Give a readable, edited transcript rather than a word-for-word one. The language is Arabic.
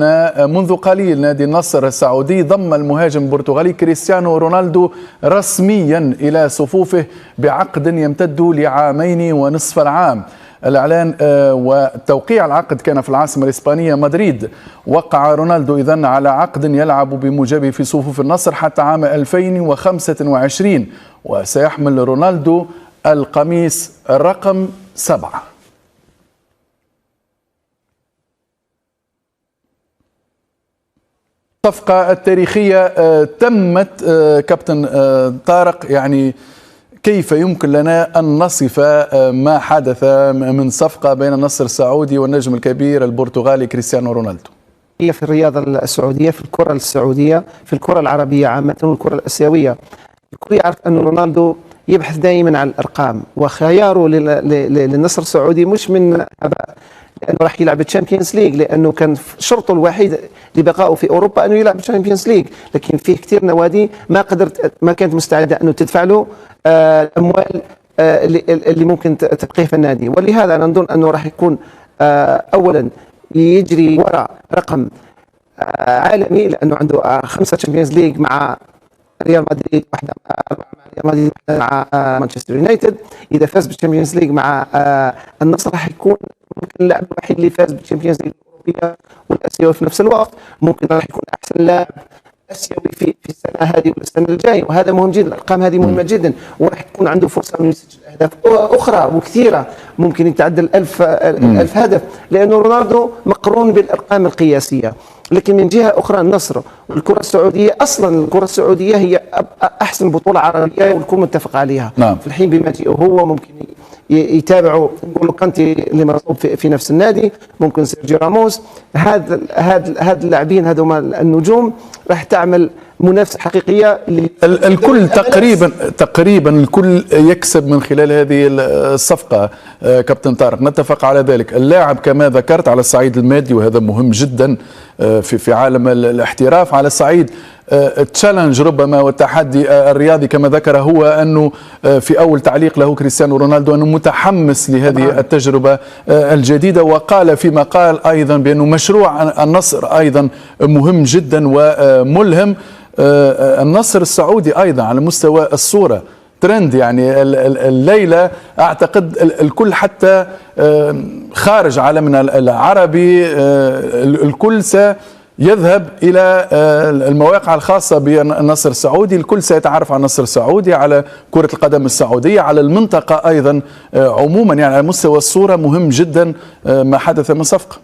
منذ قليل نادي النصر السعودي ضم المهاجم البرتغالي كريستيانو رونالدو رسميا إلى صفوفه بعقد يمتد لعامين ونصف العام. الإعلان وتوقيع العقد كان في العاصمة الإسبانية مدريد. وقع رونالدو إذن على عقد يلعب بموجبه في صفوف النصر حتى عام 2025، وسيحمل رونالدو القميص رقم 7. الصفقة التاريخية تمت. كابتن طارق، يعني كيف يمكن لنا أن نصف ما حدث من صفقة بين النصر السعودي والنجم الكبير البرتغالي كريستيانو رونالدو؟ هي في الرياضة السعودية، في الكرة السعودية، في الكرة العربية عامة والكرة الآسيوية، الكل يعرف أن رونالدو يبحث دائما عن الأرقام، وخياره للنصر السعودي مش من هباء، لأنه راح يلعب الشامبيونز ليج، لأنه كان شرطه الوحيد لبقائه في أوروبا أنه يلعب الشامبيونز ليج، لكن فيه كثير نوادي ما كانت مستعدة أنه تدفع له الأموال اللي ممكن تبقيه في النادي. ولهذا أنا نظن أنه راح يكون أولا يجري وراء رقم عالمي، لأنه عنده 5 تشامبيونز ليج مع ريال مدريد، واحدة مع ريال مدريد، مع مانشستر يونايتد. إذا فاز بالتشامبيونز ليج مع النصر راح يكون ممكن اللاعب الوحيد اللي فاز بالتشامبيونز ليج الأوروبية والآسيوية في نفس الوقت. ممكن راح يكون أحسن لاعب آسيوي في السنة هذه والسنة الجاية، وهذا مهم جدا. الأرقام هذه مهمة جدا، وراح تكون عنده فرصة من يسجل أهداف أخرى وكثيرة، ممكن يتعدى 1000 هدف، لأنه رونالدو مقرون بالأرقام القياسية. لكن من جهة أخرى النصر والكرة السعودية، أصلا الكرة السعودية هي أحسن بطولة عربية والكل متفق عليها. في الحين بمجيئه هو ممكن يتابعوا، نقولوا كانتي اللي مصاب في نفس النادي، ممكن سيرجيو راموس، هاد اللاعبين هذوما النجوم راح تعمل منافسة حقيقية. الكل تقريبا الكل يكسب من خلال هذه الصفقة. كابتن طارق، نتفق على ذلك. اللاعب كما ذكرت على الصعيد المادي، وهذا مهم جدا في عالم الاحتراف. على الصعيد التشالنج ربما والتحدي الرياضي كما ذكر، هو أنه في أول تعليق له كريستيانو رونالدو أنه متحمس لهذه التجربة الجديدة، وقال فيما قال أيضا بأنه مشروع النصر أيضا مهم جدا وملهم. النصر السعودي أيضا على مستوى الصورة ترند، يعني الليلة أعتقد الكل حتى خارج عالمنا العربي الكل سيذهب إلى المواقع الخاصة بالنصر السعودي، الكل سيتعرف على النصر السعودي، على كرة القدم السعودية، على المنطقة أيضا عموما. يعني على مستوى الصورة مهم جدا ما حدث من صفقة.